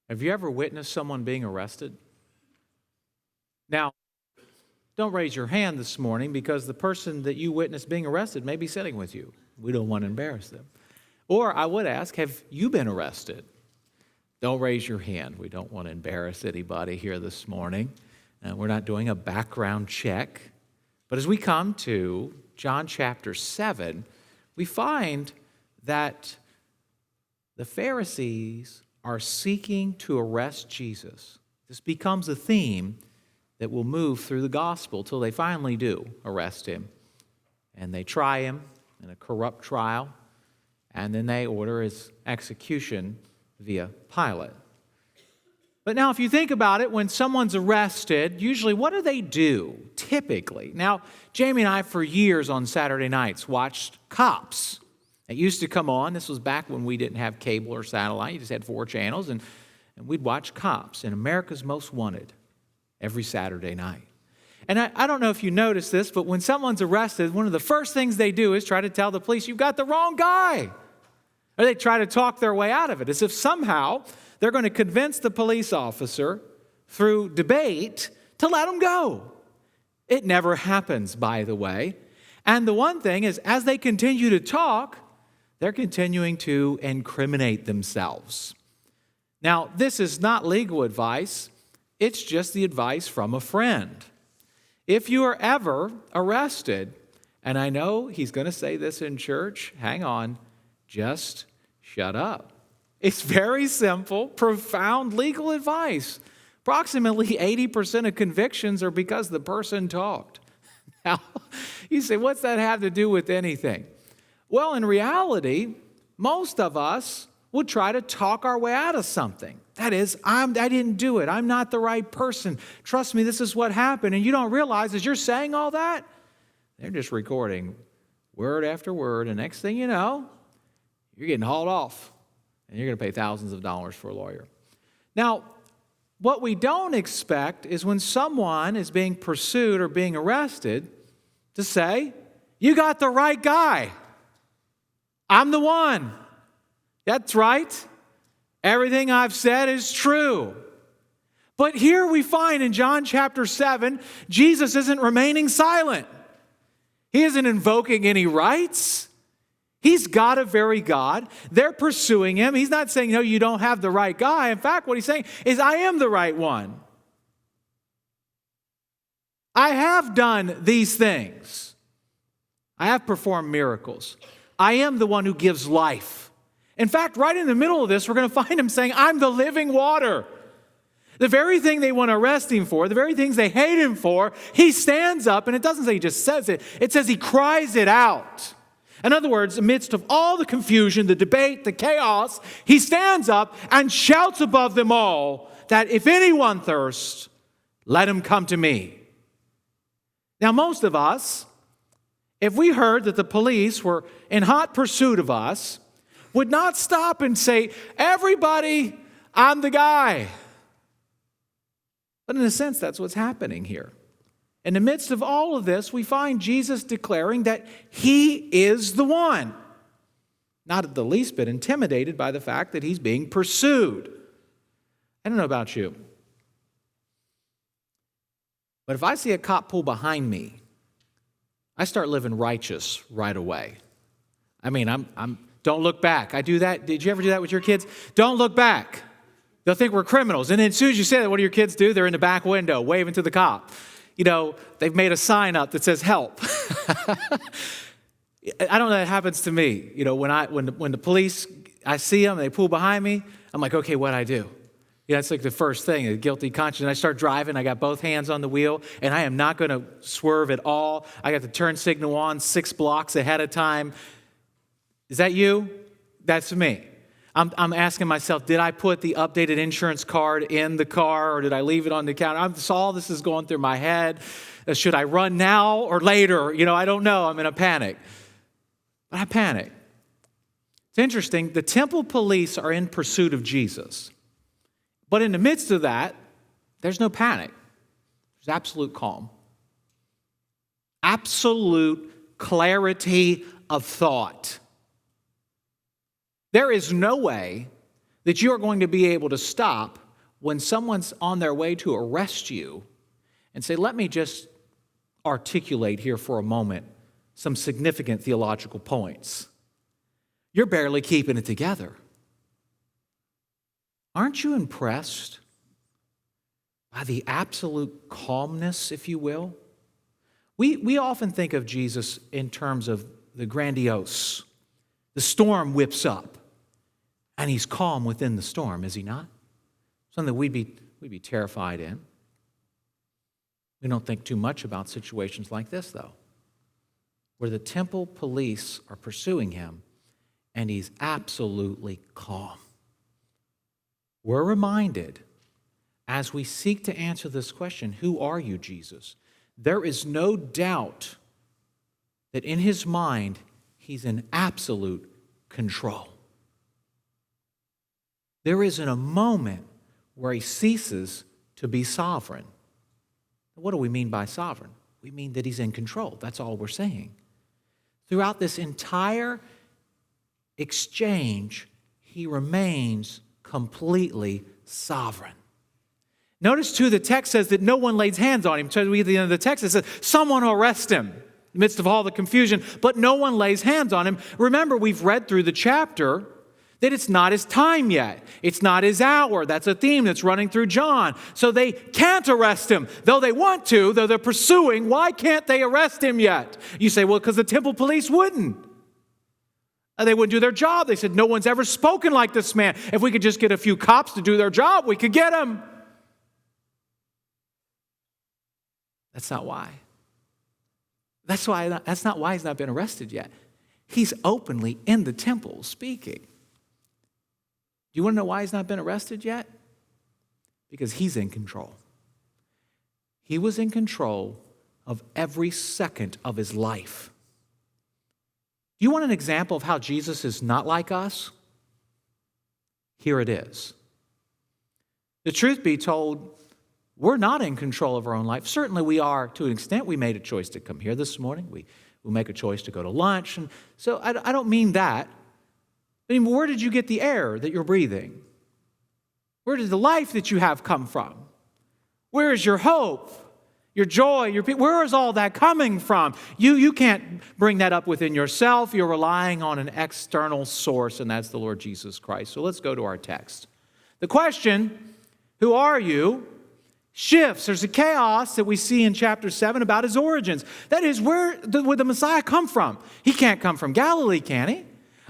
Have you ever witnessed someone being arrested? Now, don't raise your hand this morning because the person that you witnessed being arrested may be sitting with you. We don't want to embarrass them. Or I would ask, have you been arrested? Don't raise your hand. We don't want to embarrass anybody here this morning. We're not doing a background check. But as we come to John chapter 7, we find that the Pharisees are seeking to arrest Jesus. This becomes a theme that will move through the gospel till they finally do arrest him. And they try him in a corrupt trial, and then they order his execution via Pilate. But now if you think about it, when someone's arrested, usually what do they do, typically? Now, Jamie and I, for years on Saturday nights, watched Cops. It used to come on. This was back when we didn't have cable or satellite. You just had 4 channels, and we'd watch Cops and America's Most Wanted every Saturday night. And I don't know if you noticed this, but when someone's arrested, one of the first things they do is try to tell the police, you've got the wrong guy. Or they try to talk their way out of it, as if somehow they're going to convince the police officer through debate to let them go. It never happens, by the way. And the one thing is, as they continue to talk, they're continuing to incriminate themselves. Now, this is not legal advice. It's just the advice from a friend. If you are ever arrested, and I know he's going to say this in church, hang on, just shut up. It's very simple, profound legal advice. Approximately 80% of convictions are because the person talked. Now, you say, what's that have to do with anything? Well, in reality, most of us would try to talk our way out of something. That is, I didn't do it. I'm not the right person. Trust me, this is what happened. And you don't realize as you're saying all that, they're just recording word after word. And next thing you know, you're getting hauled off. And you're going to pay thousands of dollars for a lawyer. Now, what we don't expect is when someone is being pursued or being arrested to say, you got the right guy. I'm the one. That's right. Everything I've said is true. But here we find in John chapter 7, Jesus isn't remaining silent. He isn't invoking any rights. He's God of very God. They're pursuing him. He's not saying, no, you don't have the right guy. In fact, what he's saying is, I am the right one. I have done these things. I have performed miracles. I am the one who gives life. In fact, right in the middle of this, we're going to find him saying, I'm the living water. The very thing they want to arrest him for, the very things they hate him for, he stands up, and it doesn't say he just says it. It says he cries it out. In other words, amidst of all the confusion, the debate, the chaos, he stands up and shouts above them all that if anyone thirsts, let him come to me. Now, most of us, if we heard that the police were in hot pursuit of us, would not stop and say, everybody, I'm the guy. But in a sense, that's what's happening here. In the midst of all of this, we find Jesus declaring that he is the one. Not the least bit intimidated by the fact that he's being pursued. I don't know about you, but if I see a cop pull behind me, I start living righteous right away. I mean, I'm don't look back. I do that. Did you ever do that with your kids? Don't look back. They'll think we're criminals. And then as soon as you say that, what do your kids do? They're in the back window waving to the cop. You know, they've made a sign up that says help. I don't know, that happens to me. You know, when the police, I see them, they pull behind me, I'm like, okay, what'd I do? Yeah, that's like the first thing, a guilty conscience. And I start driving, I got both hands on the wheel, and I am not going to swerve at all. I got the turn signal on 6 blocks ahead of time. Is that you? That's me. I'm asking myself, did I put the updated insurance card in the car, or did I leave it on the counter? All this is going through my head. Should I run now or later? You know, I don't know. I'm in a panic. But I panic. It's interesting. The temple police are in pursuit of Jesus. But in the midst of that, there's no panic. There's absolute calm. Absolute clarity of thought. There is no way that you're going to be able to stop when someone's on their way to arrest you and say, let me just articulate here for a moment some significant theological points. You're barely keeping it together. Aren't you impressed by the absolute calmness, if you will? We often think of Jesus in terms of the grandiose. The storm whips up, and he's calm within the storm, is he not? Something we'd be terrified in. We don't think too much about situations like this, though, where the temple police are pursuing him, and he's absolutely calm. We're reminded, as we seek to answer this question, who are you, Jesus? There is no doubt that in his mind, he's in absolute control. There isn't a moment where he ceases to be sovereign. What do we mean by sovereign? We mean that he's in control. That's all we're saying. Throughout this entire exchange, he remains completely sovereign. Notice, too, the text says that no one lays hands on him. So at the end of the text, it says, someone will arrest him in the midst of all the confusion, but no one lays hands on him. Remember, we've read through the chapter that it's not his time yet. It's not his hour. That's a theme that's running through John. So they can't arrest him. Though they want to, though they're pursuing, why can't they arrest him yet? You say, well, because the temple police wouldn't. They wouldn't do their job. They said, no one's ever spoken like this man. If we could just get a few cops to do their job, we could get him. That's not why. That's not why he's not been arrested yet. He's openly in the temple speaking. Do you want to know why he's not been arrested yet? Because he's in control. He was in control of every second of his life. Do you want an example of how Jesus is not like us? Here it is. The truth be told, we're not in control of our own life. Certainly we are to an extent. We made a choice to come here this morning. We make a choice to go to lunch. And so I don't mean that. I mean, where did you get the air that you're breathing? Where did the life that you have come from? Where is your hope, your joy, your peace? Where is all that coming from? You can't bring that up within yourself. You're relying on an external source, and that's the Lord Jesus Christ. So let's go to our text. The question, who are you, shifts. There's a chaos that we see in chapter 7 about his origins. That is, where would the Messiah come from? He can't come from Galilee, can he?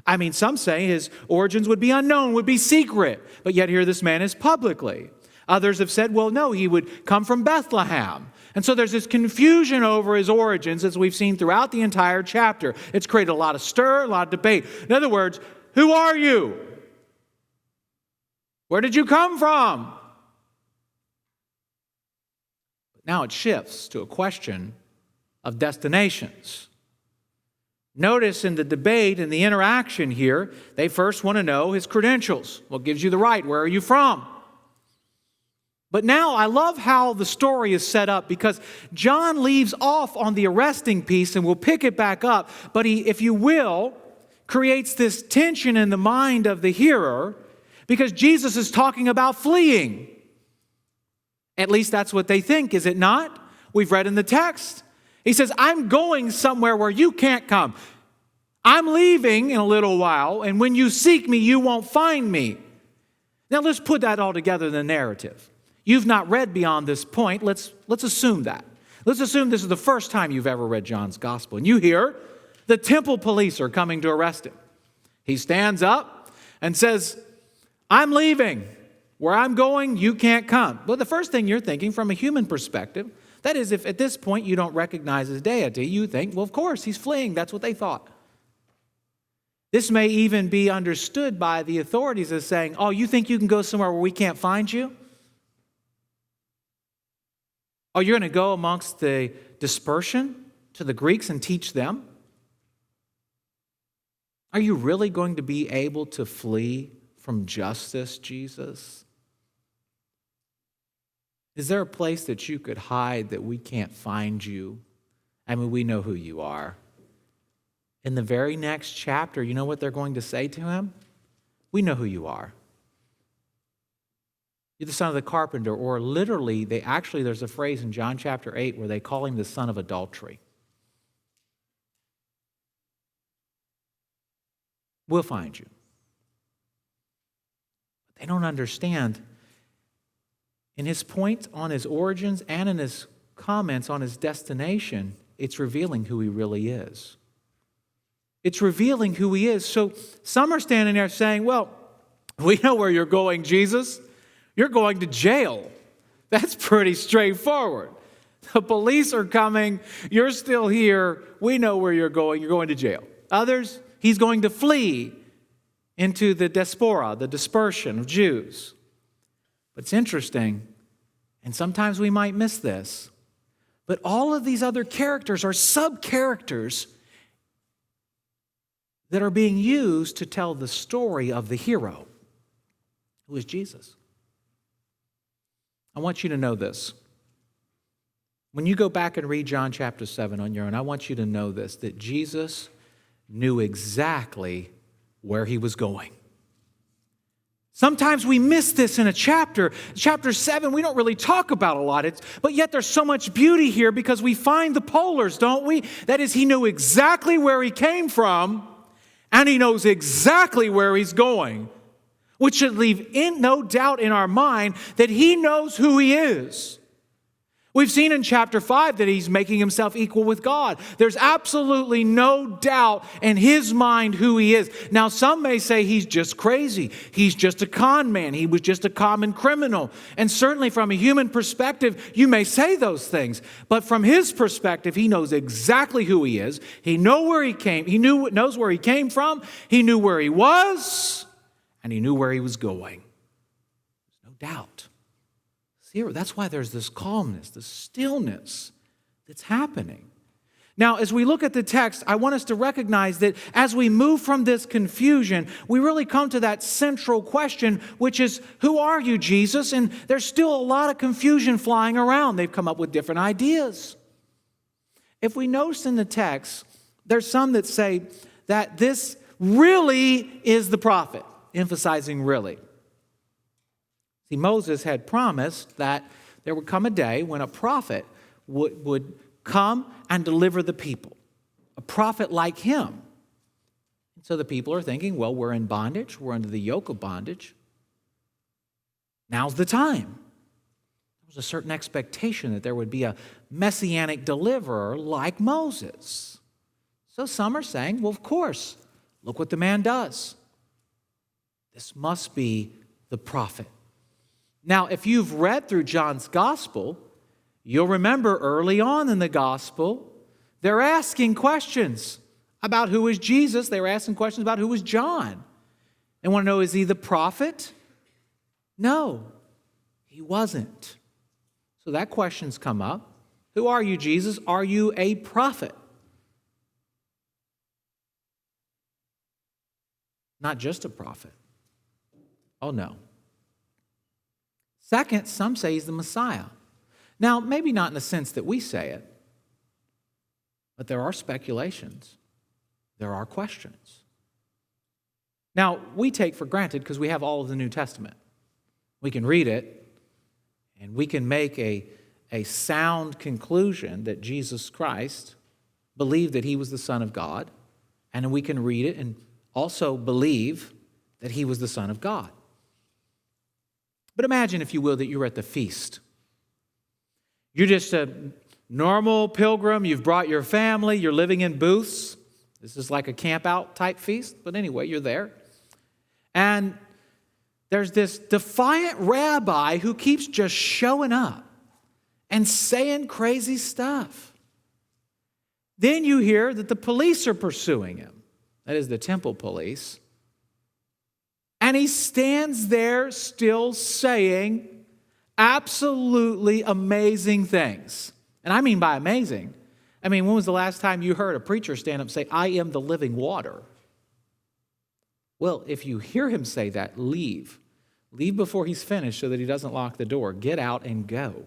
I mean, some say his origins would be unknown, would be secret, but yet here this man is publicly. Others have said, well, no, he would come from Bethlehem. And so there's this confusion over his origins, as we've seen throughout the entire chapter. It's created a lot of stir, a lot of debate. In other words, who are you? Where did you come from? Now it shifts to a question of destinations. Notice in the debate and the interaction here, they first want to know his credentials. What gives you the right? Where are you from? But now I love how the story is set up, because John leaves off on the arresting piece, and we'll pick it back up. But he, if you will, creates this tension in the mind of the hearer, because Jesus is talking about fleeing. At least that's what they think, is it not? We've read in the text. He says, I'm going somewhere where you can't come. I'm leaving in a little while, and when you seek me, you won't find me. Now let's put that all together in the narrative. You've not read beyond this point. Let's assume that. Let's assume this is the first time you've ever read John's gospel. And you hear the temple police are coming to arrest him. He stands up and says, I'm leaving. Where I'm going, you can't come. Well, the first thing you're thinking from a human perspective, that is, if at this point you don't recognize his deity, you think, well, of course, he's fleeing. That's what they thought. This may even be understood by the authorities as saying, oh, you think you can go somewhere where we can't find you? Oh, you're going to go amongst the dispersion to the Greeks and teach them? Are you really going to be able to flee from justice, Jesus? Is there a place that you could hide that we can't find you? I mean, we know who you are. In the very next chapter, you know what they're going to say to him? We know who you are. You're the son of the carpenter, or literally, there's a phrase in John chapter 8 where they call him the son of adultery. We'll find you. But they don't understand. In his point on his origins and in his comments on his destination, it's revealing who he really is. It's revealing who he is. So some are standing there saying, well, we know where you're going, Jesus. You're going to jail. That's pretty straightforward. The police are coming. You're still here. We know where you're going. You're going to jail. Others, he's going to flee into the diaspora, the dispersion of Jews. But it's interesting, and sometimes we might miss this, but all of these other characters are sub-characters that are being used to tell the story of the hero, who is Jesus. I want you to know this. When you go back and read John chapter 7 on your own, I want you to know this, that Jesus knew exactly where he was going. Sometimes we miss this in a chapter. Chapter 7, we don't really talk about a lot, but yet there's so much beauty here because we find the polars, don't we? That is, he knew exactly where he came from, and he knows exactly where he's going, which should leave no doubt in our mind that he knows who he is. We've seen in chapter 5 that he's making himself equal with God. There's absolutely no doubt in his mind who he is. Now, some may say he's just crazy. He's just a con man. He was just a common criminal. And certainly from a human perspective, you may say those things. But from his perspective, he knows exactly who he is. He knows where he came. Knows where he came from. He knew where he was. And he knew where he was going. There's no doubt. That's why there's this calmness, this stillness that's happening. Now, as we look at the text, I want us to recognize that as we move from this confusion, we really come to that central question, which is, who are you, Jesus? And there's still a lot of confusion flying around. They've come up with different ideas. If we notice in the text, there's some that say that this really is the prophet, emphasizing really. See, Moses had promised that there would come a day when a prophet would come and deliver the people, a prophet like him. And so the people are thinking, well, we're in bondage. We're under the yoke of bondage. Now's the time. There was a certain expectation that there would be a messianic deliverer like Moses. So some are saying, well, of course, look what the man does. This must be the prophet. Now, if you've read through John's gospel, you'll remember early on in the gospel, they're asking questions about who is Jesus. They were asking questions about who was John. They want to know, is he the prophet? No, he wasn't. So that question's come up. Who are you, Jesus? Are you a prophet? Not just a prophet. Oh, no. Second, some say he's the Messiah. Now, maybe not in the sense that we say it, but there are speculations. There are questions. Now, we take for granted because we have all of the New Testament. We can read it, and we can make a sound conclusion that Jesus Christ believed that he was the Son of God, and we can read it and also believe that he was the Son of God. But imagine, if you will, that you're at the feast. You're just a normal pilgrim. You've brought your family. You're living in booths. This is like a camp-out type feast. But anyway, you're there. And there's this defiant rabbi who keeps just showing up and saying crazy stuff. Then you hear that the police are pursuing him. That is, the temple police. And he stands there still saying absolutely amazing things. And I mean by amazing, I mean, when was the last time you heard a preacher stand up and say, I am the living water? Well, if you hear him say that, leave. Leave before he's finished so that he doesn't lock the door. Get out and go.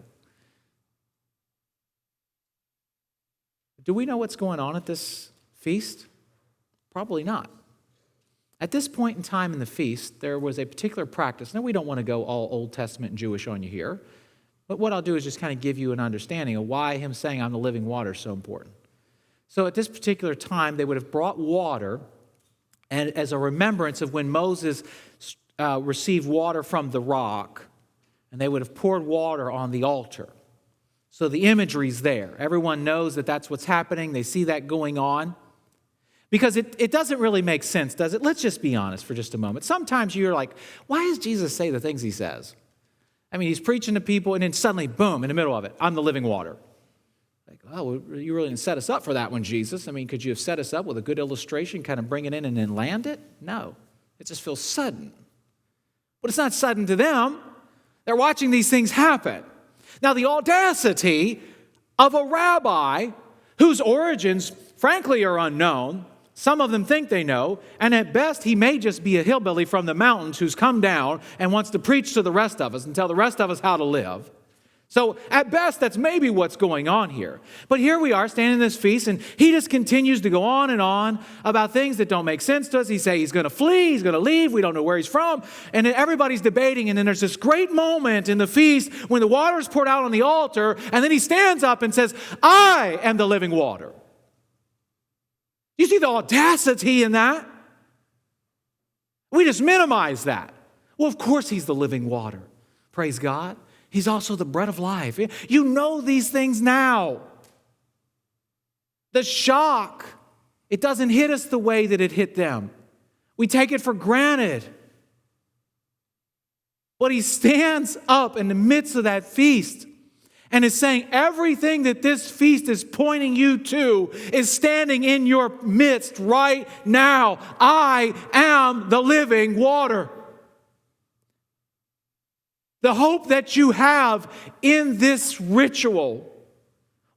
Do we know what's going on at this feast? Probably not. At this point in time in the feast, there was a particular practice. Now, we don't want to go all Old Testament and Jewish on you here, but what I'll do is just kind of give you an understanding of why him saying I'm the living water is so important. So at this particular time, they would have brought water, and as a remembrance of when Moses received water from the rock, and they would have poured water on the altar. So the imagery's there. Everyone knows that that's what's happening. They see that going on. Because it doesn't really make sense, does it? Let's just be honest for just a moment. Sometimes you're like, why does Jesus say the things he says? I mean, he's preaching to people, and then suddenly, boom, in the middle of it, I'm the living water. Like, oh, well, you really didn't set us up for that one, Jesus. I mean, could you have set us up with a good illustration, kind of bring it in and then land it? No. It just feels sudden. But it's not sudden to them. They're watching these things happen. Now, the audacity of a rabbi whose origins, frankly, are unknown. Some of them think they know, and at best, he may just be a hillbilly from the mountains who's come down and wants to preach to the rest of us and tell the rest of us how to live. So at best, that's maybe what's going on here. But here we are standing in this feast, and he just continues to go on and on about things that don't make sense to us. He says he's going to flee, he's going to leave, we don't know where he's from. And then everybody's debating, and then there's this great moment in the feast when the water is poured out on the altar, and then he stands up and says, I am the living water. You see the audacity in that? We just minimize that. Well, of course he's the living water. Praise God. He's also the bread of life. You know these things now. The shock, it doesn't hit us the way that it hit them. We take it for granted. But he stands up in the midst of that feast and is saying everything that this feast is pointing you to is standing in your midst right now. I am the living water. The hope that you have in this ritual,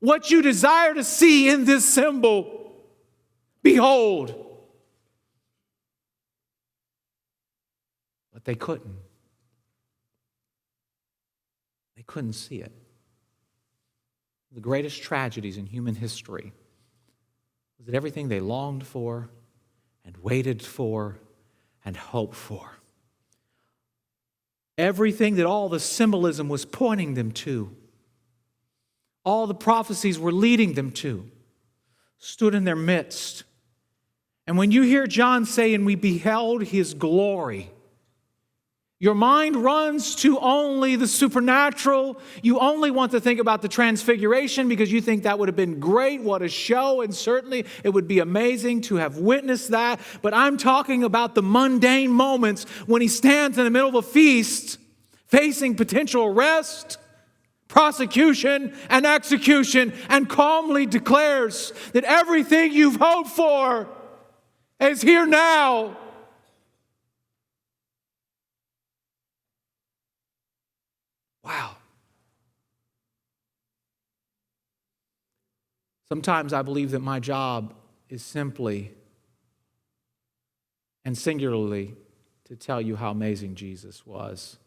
what you desire to see in this symbol, behold. But they couldn't. They couldn't see it. The greatest tragedies in human history was that everything they longed for and waited for and hoped for, everything that all the symbolism was pointing them to, all the prophecies were leading them to, stood in their midst. And when you hear John say, and we beheld his glory, your mind runs to only the supernatural. You only want to think about the transfiguration because you think that would have been great. What a show. And certainly it would be amazing to have witnessed that. But I'm talking about the mundane moments when he stands in the middle of a feast facing potential arrest, prosecution, and execution, and calmly declares that everything you've hoped for is here now. Wow. Sometimes I believe that my job is simply and singularly to tell you how amazing Jesus was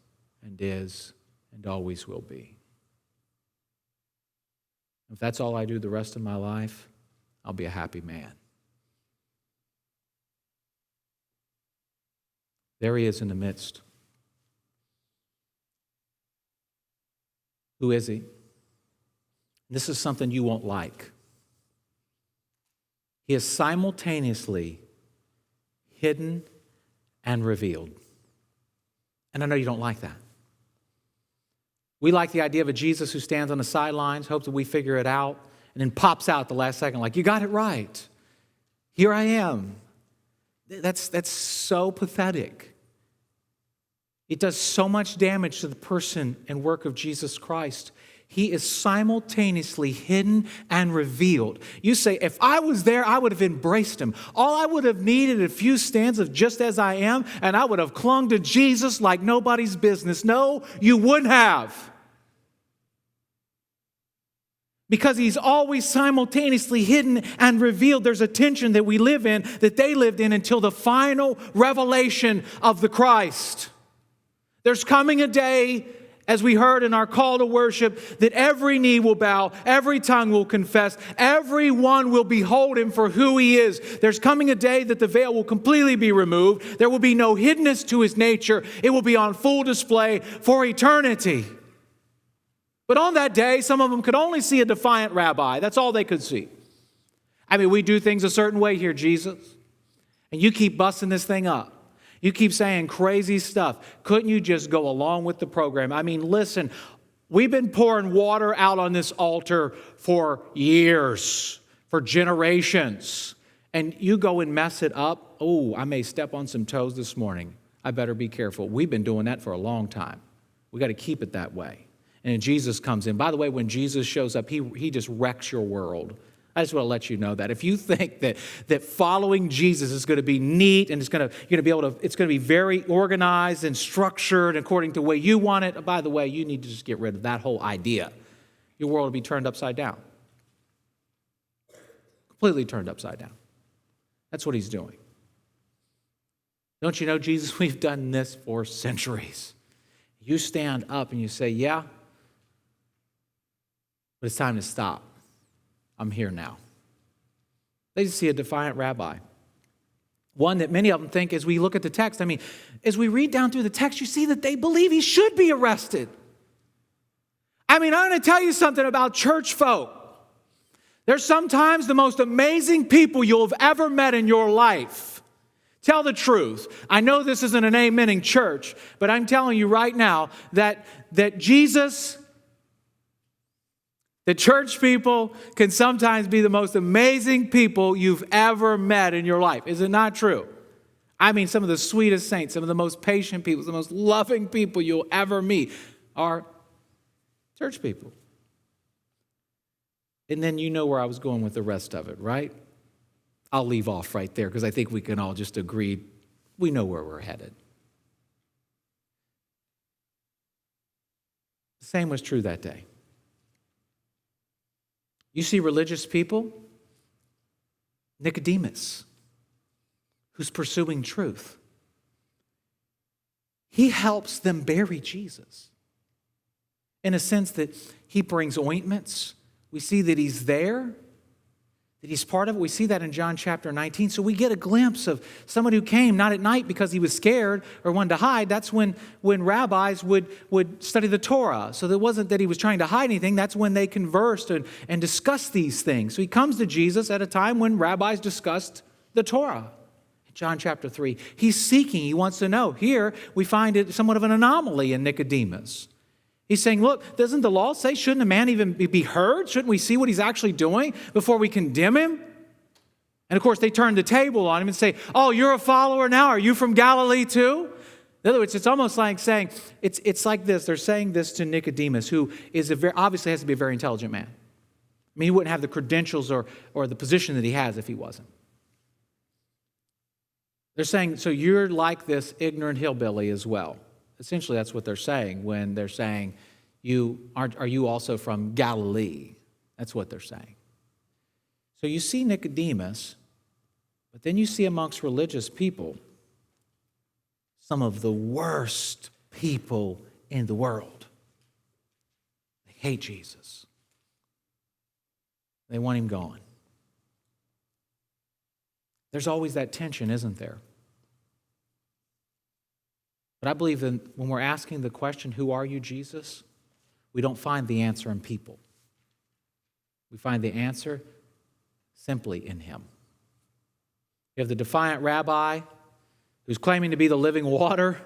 and is and always will be. If that's all I do the rest of my life, I'll be a happy man. There he is in the midst. Who is he? This is something you won't like. He is simultaneously hidden and revealed. And I know you don't like that. We like the idea of a Jesus who stands on the sidelines, hopes that we figure it out, and then pops out at the last second like, you got it right. Here I am. That's so pathetic. It does so much damage to the person and work of Jesus Christ. He is simultaneously hidden and revealed. You say, if I was there, I would have embraced him. All I would have needed a few stands of just as I am, and I would have clung to Jesus like nobody's business. No, you wouldn't have. Because he's always simultaneously hidden and revealed. There's a tension that we live in, that they lived in until the final revelation of the Christ. There's coming a day as we heard in our call to worship, that every knee will bow, every tongue will confess, everyone will behold him for who he is. There's coming a day that the veil will completely be removed. There will be no hiddenness to his nature. It will be on full display for eternity. But on that day, some of them could only see a defiant rabbi. That's all they could see. I mean, we do things a certain way here, Jesus. And you keep busting this thing up. You keep saying crazy stuff. Couldn't you just go along with the program? I mean, listen, we've been pouring water out on this altar for years, for generations. And you go and mess it up. Oh, I may step on some toes this morning. I better be careful. We've been doing that for a long time. We got to keep it that way. And then Jesus comes in. By the way, when Jesus shows up, he just wrecks your world. I just want to let you know that. If you think that following Jesus is going to be neat and you're going to be able to, it's going to be very organized and structured according to the way you want it, by the way, you need to just get rid of that whole idea. Your world will be turned upside down. Completely turned upside down. That's what he's doing. Don't you know, Jesus, we've done this for centuries. You stand up and you say, yeah, but it's time to stop. I'm here now. They just see a defiant rabbi. One that many of them think as we look at the text, I mean, as we read down through the text, you see that they believe he should be arrested. I mean, I'm going to tell you something about church folk. They're sometimes the most amazing people you'll have ever met in your life. Tell the truth. I know this isn't an amening church, but I'm telling you right now that Jesus, the church people, can sometimes be the most amazing people you've ever met in your life. Is it not true? I mean, some of the sweetest saints, some of the most patient people, the most loving people you'll ever meet are church people. And then you know where I was going with the rest of it, right? I'll leave off right there because I think we can all just agree we know where we're headed. The same was true that day. You see religious people, Nicodemus, who's pursuing truth. He helps them bury Jesus in a sense that he brings ointments. We see that he's there, that he's part of it. We see that in John chapter 19. So we get a glimpse of someone who came not at night because he was scared or wanted to hide. That's when rabbis would study the Torah. So it wasn't that he was trying to hide anything. That's when they conversed and discussed these things. So he comes to Jesus at a time when rabbis discussed the Torah. John chapter 3. He's seeking. He wants to know. Here we find it somewhat of an anomaly in Nicodemus. He's saying, look, doesn't the law say, shouldn't a man even be heard? Shouldn't we see what he's actually doing before we condemn him? And of course, they turn the table on him and say, oh, you're a follower now? Are you from Galilee too? In other words, it's almost like saying, it's like this. They're saying this to Nicodemus, who is obviously has to be a very intelligent man. I mean, he wouldn't have the credentials or the position that he has if he wasn't. They're saying, so you're like this ignorant hillbilly as well. Essentially, that's what they're saying when they're saying, are you also from Galilee? That's what they're saying. So you see Nicodemus, but then you see amongst religious people some of the worst people in the world. They hate Jesus. They want him gone. There's always that tension, isn't there? But I believe that when we're asking the question, who are you, Jesus? We don't find the answer in people. We find the answer simply in him. You have the defiant rabbi who's claiming to be the living water.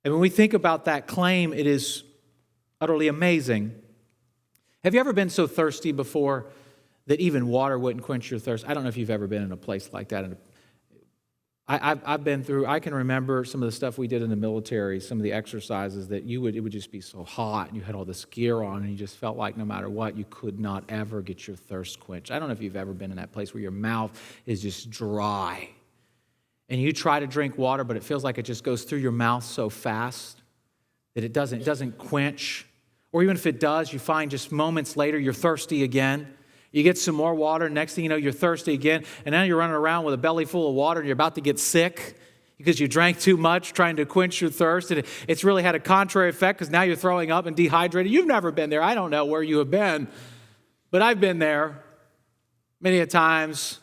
And when we think about that claim, it is utterly amazing. Have you ever been so thirsty before that even water wouldn't quench your thirst? I don't know if you've ever been in a place like that. I've been through, I can remember some of the stuff we did in the military, some of the exercises that it would just be so hot and you had all this gear on and you just felt like no matter what, you could not ever get your thirst quenched. I don't know if you've ever been in that place where your mouth is just dry and you try to drink water, but it feels like it just goes through your mouth so fast that it doesn't quench. Or even if it does, you find just moments later you're thirsty again. You get some more water, next thing you know, you're thirsty again, and now you're running around with a belly full of water and you're about to get sick. because you drank too much trying to quench your thirst, and it's really had a contrary effect because now you're throwing up and dehydrated. You've never been there. I don't know where you have been, but I've been there many a times.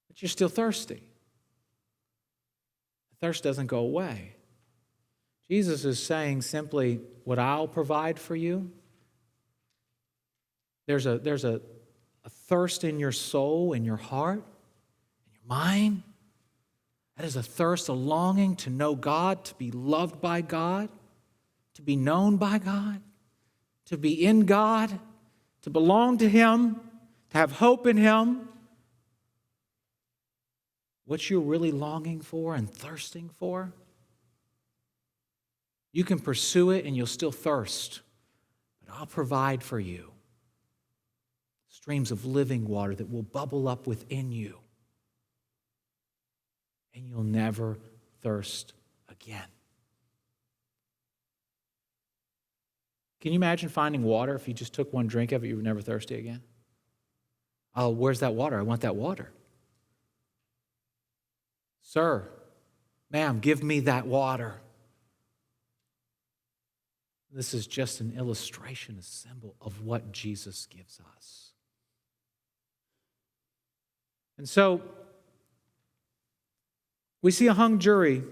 But you're still thirsty. The thirst doesn't go away. Jesus is saying simply, what I'll provide for you, there's a thirst in your soul, in your heart, in your mind. That is a thirst, a longing to know God, to be loved by God, to be known by God, to be in God, to belong to Him, to have hope in Him. What you're really longing for and thirsting for, you can pursue it and you'll still thirst, but I'll provide for you streams of living water that will bubble up within you, and you'll never thirst again. Can you imagine finding water if you just took one drink of it, you were never thirsty again? Oh, where's that water? I want that water. Sir, ma'am, give me that water. This is just an illustration, a symbol of what Jesus gives us. And so, we see a hung jury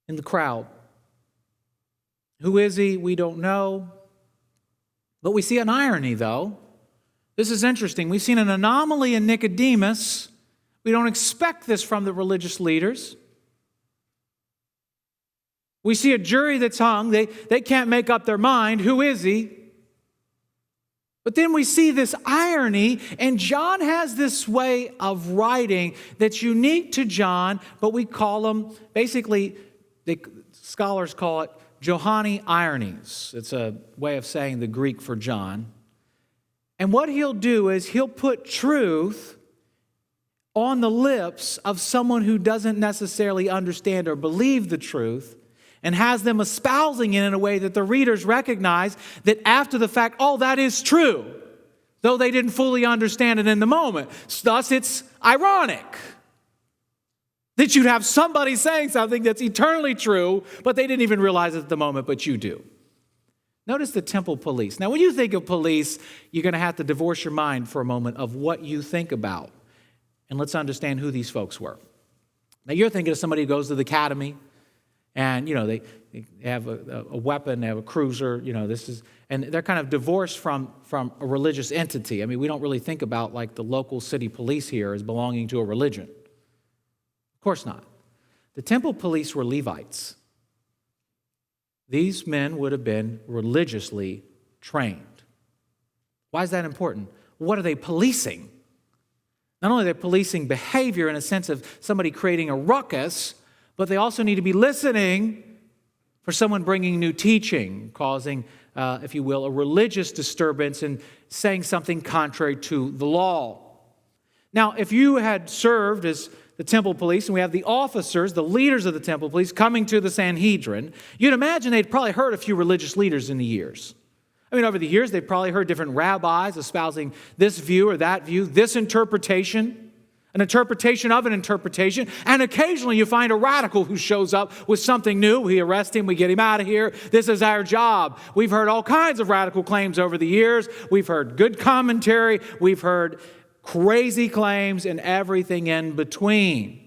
in the crowd. Who is he? We don't know. But we see an irony, though. This is interesting. We've seen an anomaly in Nicodemus. We don't expect this from the religious leaders. We see a jury that's hung. They can't make up their mind. Who is he? But then we see this irony, and John has this way of writing that's unique to John, but we call them, basically, scholars call it Johannine ironies. It's a way of saying the Greek for John. And what he'll do is he'll put truth on the lips of someone who doesn't necessarily understand or believe the truth, and has them espousing it in a way that the readers recognize that after the fact, oh, that is true, though they didn't fully understand it in the moment. Thus, it's ironic that you'd have somebody saying something that's eternally true, but they didn't even realize it at the moment, but you do. Notice the temple police. Now, when you think of police, you're going to have to divorce your mind for a moment of what you think about. And let's understand who these folks were. Now, you're thinking of somebody who goes to the academy, and, they have a weapon, they have a cruiser, and they're kind of divorced from a religious entity. I mean, we don't really think about like the local city police here as belonging to a religion. Of course not. The temple police were Levites. These men would have been religiously trained. Why is that important? What are they policing? Not only are they policing behavior in a sense of somebody creating a ruckus, but they also need to be listening for someone bringing new teaching, causing, if you will, a religious disturbance and saying something contrary to the law. Now, if you had served as the temple police, and we have the officers, the leaders of the temple police, coming to the Sanhedrin, you'd imagine they'd probably heard a few religious leaders in the years. I mean, over the years, they've probably heard different rabbis espousing this view or that view, this interpretation, an interpretation of an interpretation, and occasionally you find a radical who shows up with something new. We arrest him, we get him out of here. This is our job. We've heard all kinds of radical claims over the years. We've heard good commentary. We've heard crazy claims and everything in between.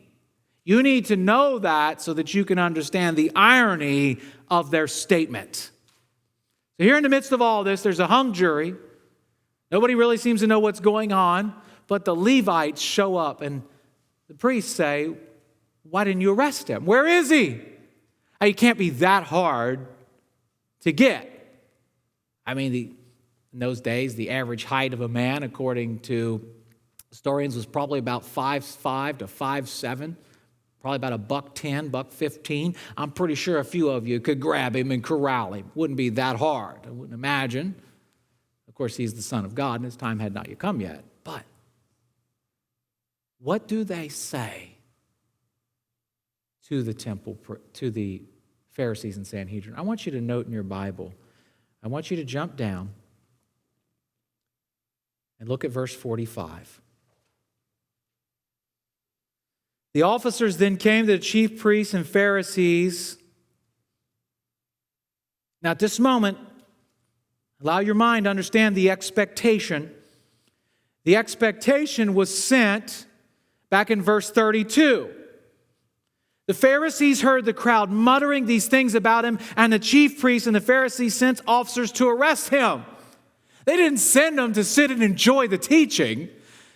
You need to know that so that you can understand the irony of their statement. So here in the midst of all this, there's a hung jury. Nobody really seems to know what's going on. But the Levites show up and the priests say, why didn't you arrest him? Where is he? He can't be that hard to get. I mean, in those days, the average height of a man, according to historians, was probably about 5'5" to 5'7", probably about $110, $115. I'm pretty sure a few of you could grab him and corral him. Wouldn't be that hard, I wouldn't imagine. Of course, he's the Son of God, and his time had not yet come yet. But what do they say to the temple, to the Pharisees and Sanhedrin? I want you to note in your Bible, I want you to jump down and look at verse 45. The officers then came to the chief priests and Pharisees. Now at this moment, allow your mind to understand the expectation. The expectation was sent back in verse 32. The Pharisees heard the crowd muttering these things about him, and the chief priests and the Pharisees sent officers to arrest him. They didn't send him to sit and enjoy the teaching.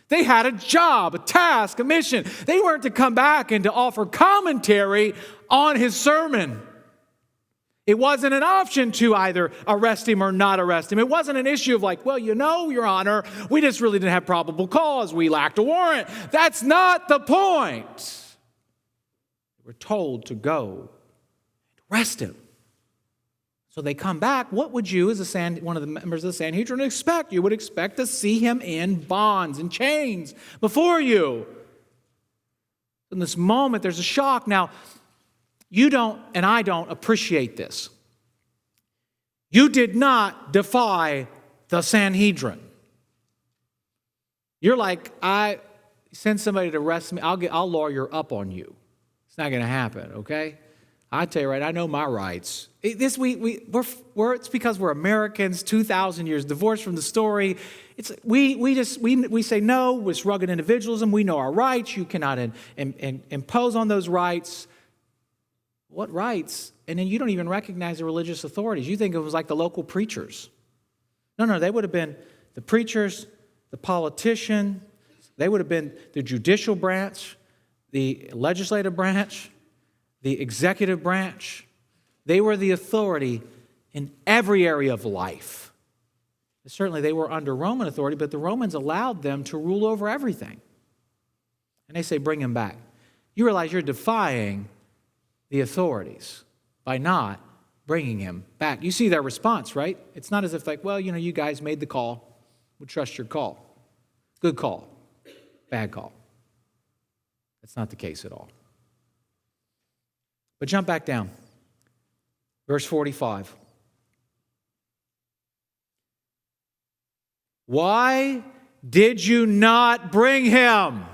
They had a job, a task, a mission. They weren't to come back and to offer commentary on his sermon. It wasn't an option to either arrest him or not arrest him. It wasn't an issue of like, well, you know, Your Honor, we just really didn't have probable cause. We lacked a warrant. That's not the point. We're told to go arrest him. So they come back. What would you, as one of the members of the Sanhedrin, expect? You would expect to see him in bonds and chains before you. In this moment, there's a shock. Now, you don't, and I don't appreciate this. You did not defy the Sanhedrin. You're like, I send somebody to arrest me, I'll lawyer up on you. It's not going to happen, okay? I tell you right, I know my rights. It's because we're Americans, 2,000 years divorced from the story. We say no. It's rugged individualism. We know our rights. You cannot impose on those rights. What rights? And then you don't even recognize the religious authorities. You think it was like the local preachers. No, they would have been the preachers, the politician. They would have been the judicial branch, the legislative branch, the executive branch. They were the authority in every area of life. Certainly they were under Roman authority, but the Romans allowed them to rule over everything. And they say, bring him back. You realize you're defying the authorities by not bringing him back. You see their response, right? It's not as if like, well, you guys made the call. We'll trust your call. Good call. Bad call. That's not the case at all. But jump back down. Verse 45. Why did you not bring him?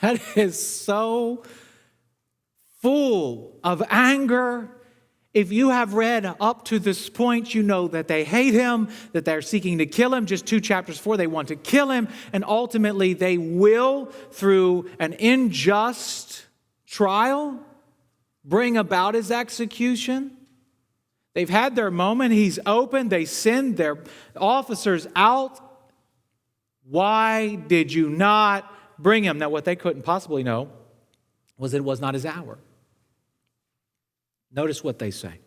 That is so full of anger. If you have read up to this point, you know that they hate him, that they're seeking to kill him. Just 2 chapters before, they want to kill him. And ultimately, they will, through an unjust trial, bring about his execution. They've had their moment. He's open. They send their officers out. Why did you not bring him? Now, what they couldn't possibly know was that it was not his hour. Notice what they say.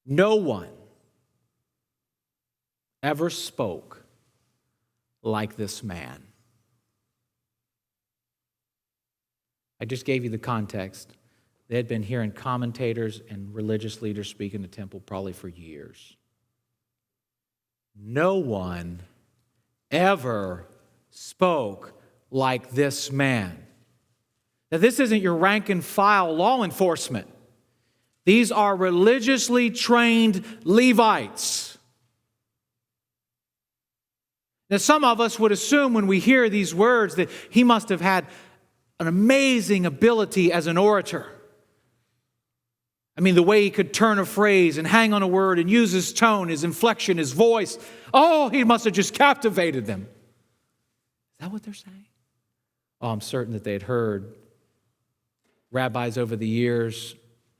No one ever spoke like this man. I just gave you the context. They had been hearing commentators and religious leaders speak in the temple probably for years. No one ever spoke like this man. Now, this isn't your rank and file law enforcement. These are religiously trained Levites. Now, some of us would assume when we hear these words that he must have had an amazing ability as an orator. I mean, the way he could turn a phrase and hang on a word and use his tone, his inflection, his voice. Oh, he must have just captivated them. Is that what they're saying? Oh, I'm certain that they had heard rabbis over the years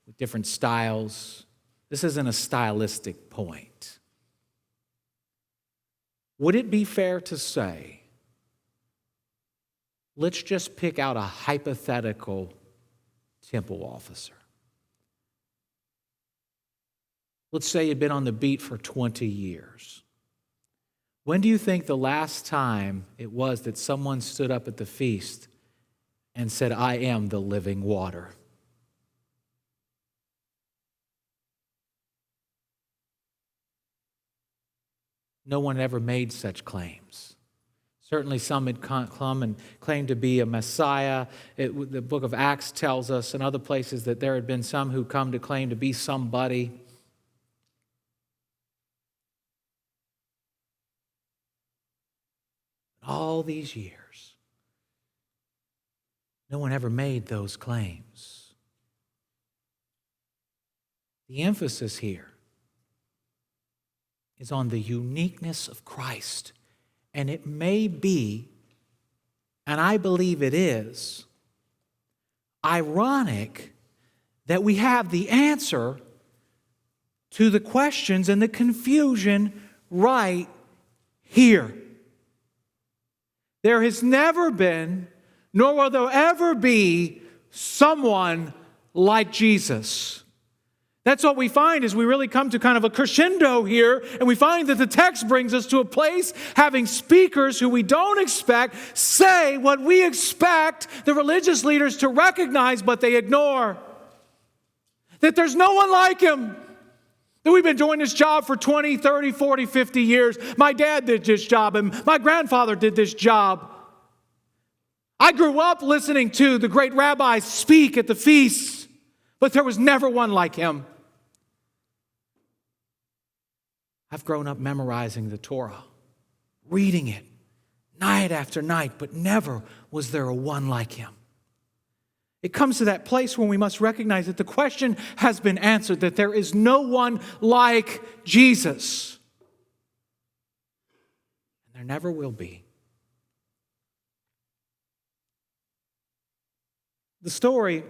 with different styles. This isn't a stylistic point. Would it be fair to say, let's just pick out a hypothetical temple officer. Let's say you'd been on the beat for 20 years. When do you think the last time it was that someone stood up at the feast and said, I am the living water? No one ever made such claims. Certainly some had come and claimed to be a Messiah. The book of Acts tells us in other places that there had been some who come to claim to be somebody. All these years, no one ever made those claims. The emphasis here is on the uniqueness of Christ. And it may be, and I believe it is, ironic that we have the answer to the questions and the confusion right here. There has never been, nor will there ever be, someone like Jesus. That's what we find as we really come to kind of a crescendo here, and we find that the text brings us to a place having speakers who we don't expect say what we expect the religious leaders to recognize, but they ignore. That there's no one like him. That we've been doing this job for 20, 30, 40, 50 years. My dad did this job, and my grandfather did this job. I grew up listening to the great rabbis speak at the feasts, but there was never one like him. I've grown up memorizing the Torah, reading it night after night, but never was there a one like him. It comes to that place when we must recognize that the question has been answered, that there is no one like Jesus. And there never will be. The story,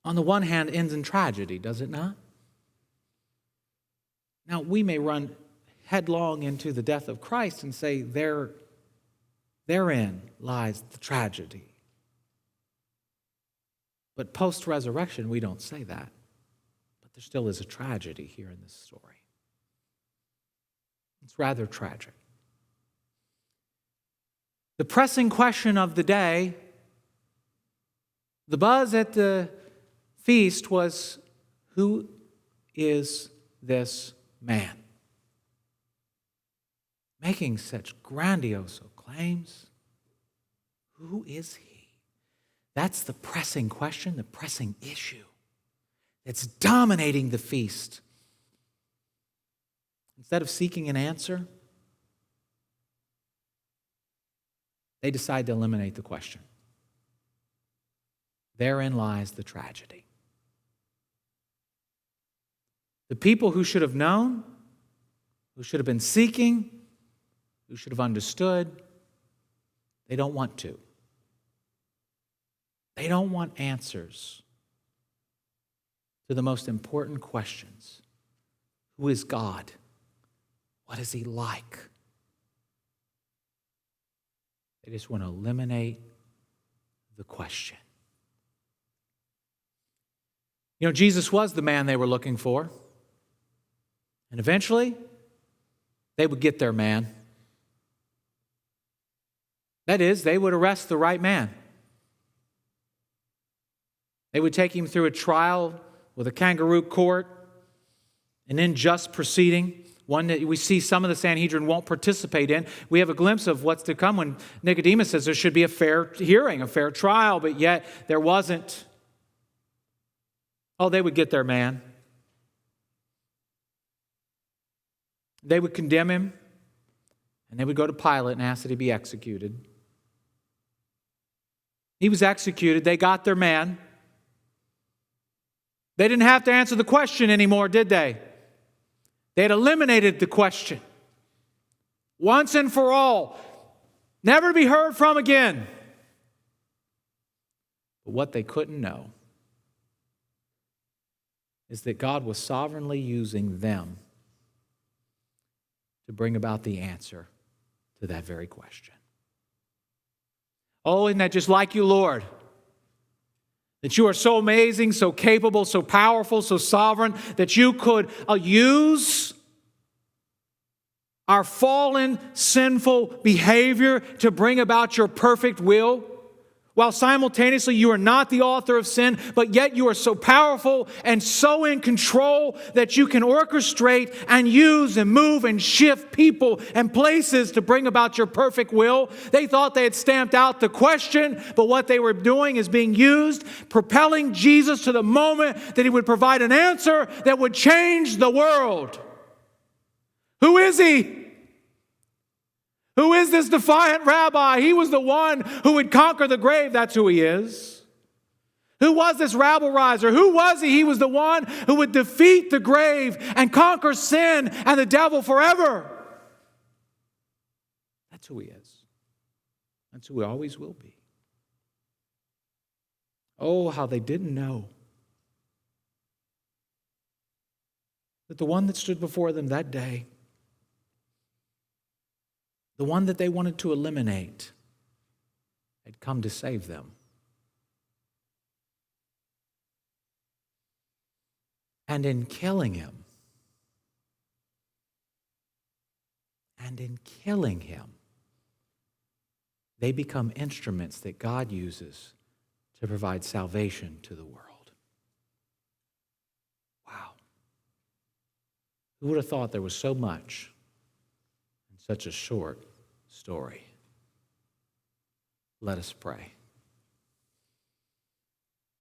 on the one hand, ends in tragedy, does it not? Now, we may run headlong into the death of Christ and say, therein lies the tragedy. But post-resurrection, we don't say that. But there still is a tragedy here in this story. It's rather tragic. The pressing question of the day, the buzz at the feast was, who is this man? Making such grandiose claims. Who is he? That's the pressing question, the pressing issue that's dominating the feast. Instead of seeking an answer, they decide to eliminate the question. Therein lies the tragedy. The people who should have known, who should have been seeking, who should have understood, they don't want to. They don't want answers to the most important questions. Who is God? What is he like? They just want to eliminate the question. You know, Jesus was the man they were looking for. And eventually, they would get their man. That is, they would arrest the right man. They would take him through a trial with a kangaroo court, an unjust proceeding, one that we see some of the Sanhedrin won't participate in. We have a glimpse of what's to come when Nicodemus says there should be a fair hearing, a fair trial, but yet there wasn't. Oh, they would get their man. They would condemn him, and they would go to Pilate and ask that he be executed. He was executed. They got their man. They didn't have to answer the question anymore, did they? They had eliminated the question. Once and for all. Never to be heard from again. But what they couldn't know is that God was sovereignly using them to bring about the answer to that very question. Oh, isn't that just like you, Lord? That you are so amazing, so capable, so powerful, so sovereign, that you could use our fallen, sinful behavior to bring about your perfect will, while simultaneously you are not the author of sin, but yet you are so powerful and so in control that you can orchestrate and use and move and shift people and places to bring about your perfect will. They thought they had stamped out the question, but what they were doing is being used, propelling Jesus to the moment that he would provide an answer that would change the world. Who is he? Who is this defiant rabbi? He was the one who would conquer the grave. That's who he is. Who was this rabble riser? Who was he? He was the one who would defeat the grave and conquer sin and the devil forever. That's who he is. That's who he always will be. Oh, how they didn't know that the one that stood before them that day, the one that they wanted to eliminate, had come to save them. And in killing him, they become instruments that God uses to provide salvation to the world. Wow. Who would have thought there was so much in such a short story? Let us pray.